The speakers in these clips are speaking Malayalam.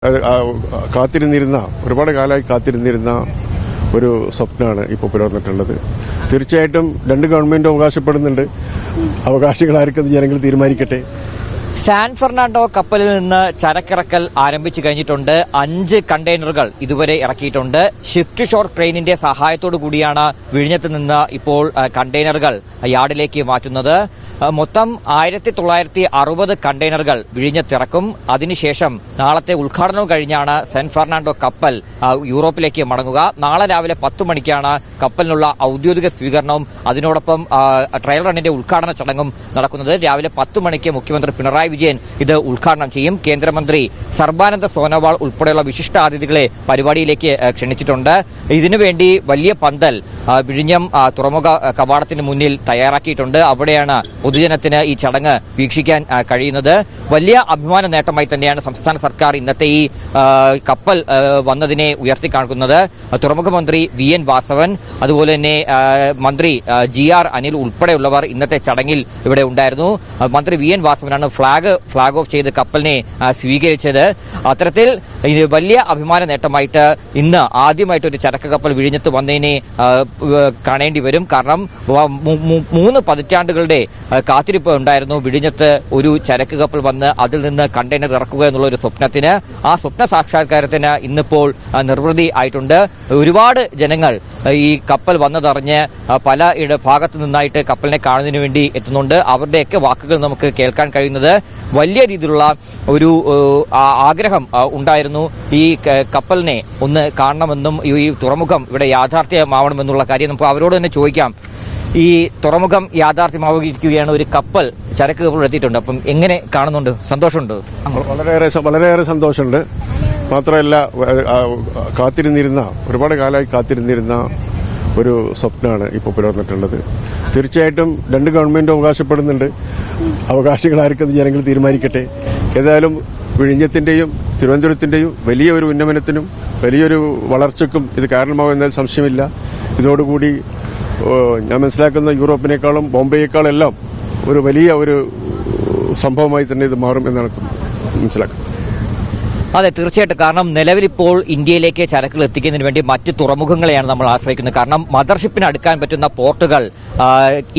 ഒരുപാട് കാലമായി കാത്തിരുന്നിരുന്ന ഒരു സ്വപ്നമാണ് ഇപ്പോൾ പുലർന്നിട്ടുള്ളത്. തീർച്ചയായിട്ടും രണ്ട് ഗവൺമെന്റും അവകാശപ്പെടുന്നുണ്ട്. അവകാശികൾ ആർക്കെന്ന് ജനങ്ങൾ തീരുമാനിക്കട്ടെ. സാൻ ഫെർണാണ്ടോ കപ്പലിൽ നിന്ന് ചരക്കിറക്കൽ ആരംഭിച്ചു കഴിഞ്ഞിട്ടുണ്ട്. 5 കണ്ടെയ്നറുകൾ ഇതുവരെ ഇറക്കിയിട്ടുണ്ട്. ഷിഫ്റ്റ് ഷോർ ക്രെയിനിന്റെ സഹായത്തോടു കൂടിയാണ് വിഴിഞ്ഞത്ത് നിന്ന് ഇപ്പോൾ കണ്ടെയ്നറുകൾ യാർഡിലേക്ക് മാറ്റുന്നത്. മൊത്തം 1960 കണ്ടെയ്നറുകൾ വിഴിഞ്ഞത്തിറക്കും. അതിനുശേഷം നാളത്തെ ഉദ്ഘാടനം കഴിഞ്ഞാണ് സാൻ ഫെർണാണ്ടോ കപ്പൽ യൂറോപ്പിലേക്ക് മടങ്ങുക. നാളെ രാവിലെ 10 മണിക്കാണ് കപ്പലിനുള്ള ഔദ്യോഗിക സ്വീകരണവും അതിനോടൊപ്പം ട്രയൽ റണ്ണിന്റെ ഉദ്ഘാടന ചടങ്ങും നടക്കുന്നത്. രാവിലെ 10 മണിക്ക് മുഖ്യമന്ത്രി പിണറായി വിജയൻ ഇത് ഉദ്ഘാടനം ചെയ്യും. കേന്ദ്രമന്ത്രി സർബാനന്ദ സോനോവാൾ ഉൾപ്പെടെയുള്ള വിശിഷ്ടാതിഥികളെ പരിപാടിയിലേക്ക് ക്ഷണിച്ചിട്ടുണ്ട്. ഇതിനുവേണ്ടി വലിയ പന്തൽ വിഴിഞ്ഞം തുറമുഖ കവാടത്തിന് മുന്നിൽ തയ്യാറാക്കിയിട്ടുണ്ട്. അവിടെയാണ് പൊതുജനത്തിന് ഈ ചടങ്ങ് വീക്ഷിക്കാൻ കഴിയുന്നത്. വലിയ അഭിമാന നേട്ടമായി തന്നെയാണ് സംസ്ഥാന സർക്കാർ ഇന്നത്തെ ഈ കപ്പൽ വന്നതിനെ ഉയർത്തിക്കാണിക്കുന്നത്. തുറമുഖ മന്ത്രി VN വാസവൻ, അതുപോലെ തന്നെ മന്ത്രി GR അനിൽ ഉൾപ്പെടെയുള്ളവർ ഇന്നത്തെ ചടങ്ങിൽ ഇവിടെ ഉണ്ടായിരുന്നു. മന്ത്രി VN വാസവനാണ് ഫ്ളാഗ് ഓഫ് ചെയ്ത് കപ്പലിനെ സ്വീകരിച്ചത്. അത്തരത്തിൽ ഇത് വലിയ അഭിമാന നേട്ടമായിട്ട് ഇന്ന് ആദ്യമായിട്ട് ഒരു ചരക്ക് കപ്പൽ വിഴിഞ്ഞത്ത് വന്നതിനെ കാണേണ്ടി വരും. കാരണം 3 പതിറ്റാണ്ടുകളുടെ കാത്തിരിപ്പ് ഉണ്ടായിരുന്നു വിഴിഞ്ഞത്ത് ഒരു ചരക്ക് കപ്പൽ വന്ന് അതിൽ നിന്ന് കണ്ടെയ്നർ ഇറക്കുക എന്നുള്ള ഒരു സ്വപ്നത്തിന്. ആ സ്വപ്ന സാക്ഷാത്കാരത്തിന് ഇന്നിപ്പോൾ നിർവൃതി ആയിട്ടുണ്ട്. ഒരുപാട് ജനങ്ങൾ ഈ കപ്പൽ വന്നതറിഞ്ഞ് പല ഭാഗത്തു നിന്നായിട്ട് കപ്പലിനെ കാണുന്നതിന് വേണ്ടി എത്തുന്നുണ്ട്. അവരുടെയൊക്കെ വാക്കുകൾ നമുക്ക് കേൾക്കാൻ കഴിയുന്നത് വലിയ രീതിയിലുള്ള ഒരു ആഗ്രഹം ഉണ്ടായിരുന്നു. ഈ കപ്പലിനെ ഒന്ന് കാണണമെന്നും ഈ തുറമുഖം ഇവിടെ യാഥാർത്ഥ്യമാവണമെന്നുള്ള കാര്യം നമുക്ക് അവരോട് തന്നെ ചോദിക്കാം. ഈ തുറമുഖം യാഥാർത്ഥ്യമാവുകയാണ്, ഒരു കപ്പൽ ചരക്ക് കപ്പൽ എത്തിയിട്ടുണ്ട്. അപ്പം എങ്ങനെ കാണുന്നുണ്ട്? സന്തോഷമുണ്ട്? വളരെയേറെ സന്തോഷമുണ്ട്. മാത്രമല്ല, ഒരുപാട് കാലമായി കാത്തിരുന്നിരുന്ന ഒരു സ്വപ്നമാണ് ഇപ്പോൾ പുലർന്നിട്ടുള്ളത്. തീർച്ചയായിട്ടും രണ്ട് ഗവൺമെന്റും അവകാശപ്പെടുന്നുണ്ട്. അവകാശികൾ ആർക്കെന്ന് ജനങ്ങൾ തീരുമാനിക്കട്ടെ. ഏതായാലും വിഴിഞ്ഞത്തിന്റെയും തിരുവനന്തപുരത്തിന്റെയും വലിയ ഒരു ഉന്നമനത്തിനും വലിയൊരു വളർച്ചയ്ക്കും ഇത് കാരണമാകുന്നതിൽ സംശയമില്ല. ഇതോടുകൂടി ഞാൻ മനസ്സിലാക്കുന്ന യൂറോപ്പിനേക്കാളും ബോംബെയേക്കാളും എല്ലാം ഒരു വലിയ ഒരു സംഭവമായി തന്നെ ഇത് മാറും എന്നാണ് മനസ്സിലാക്കുന്നത്. അതെ, തീർച്ചയായിട്ടും. കാരണം നിലവിലിപ്പോൾ ഇന്ത്യയിലേക്ക് ചരക്കുകൾ എത്തിക്കുന്നതിന് വേണ്ടി മറ്റ് തുറമുഖങ്ങളെയാണ് നമ്മൾ ആശ്രയിക്കുന്നത്. കാരണം മദർഷിപ്പിന് അടുക്കാൻ പറ്റുന്ന പോർട്ടുകൾ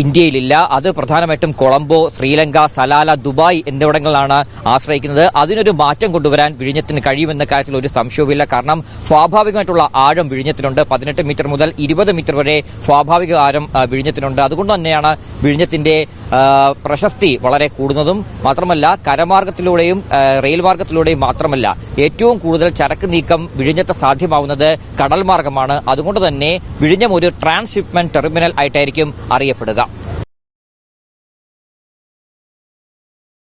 ഇന്ത്യയിലില്ല. അത് പ്രധാനമായിട്ടും കൊളംബോ, ശ്രീലങ്ക, സലാല, ദുബായ് എന്നിവിടങ്ങളിലാണ് ആശ്രയിക്കുന്നത്. അതിനൊരു മാറ്റം കൊണ്ടുവരാൻ വിഴിഞ്ഞത്തിന് കഴിയുമെന്ന കാര്യത്തിൽ ഒരു സംശയവുമില്ല. കാരണം സ്വാഭാവികമായിട്ടുള്ള ആഴം വിഴിഞ്ഞത്തിനുണ്ട്. 18 മീറ്റർ മുതൽ 20 മീറ്റർ വരെ സ്വാഭാവിക ആഴം വിഴിഞ്ഞത്തിനുണ്ട്. അതുകൊണ്ട് തന്നെയാണ് വിഴിഞ്ഞത്തിന്റെ പ്രശസ്തി വളരെ കൂടുന്നതും. മാത്രമല്ല, കരമാർഗത്തിലൂടെയും റെയിൽ മാർഗത്തിലൂടെയും മാത്രമല്ല, ഏറ്റവും കൂടുതൽ ചരക്ക് നീക്കം വിഴിഞ്ഞത്ത് സാധ്യമാവുന്നത് കടൽ മാർഗമാണ്. അതുകൊണ്ട് തന്നെ വിഴിഞ്ഞം ഒരു ട്രാൻസ്ഷിപ്മെന്റ് ടെർമിനൽ ആയിട്ടായിരിക്കും അറിയപ്പെടുക.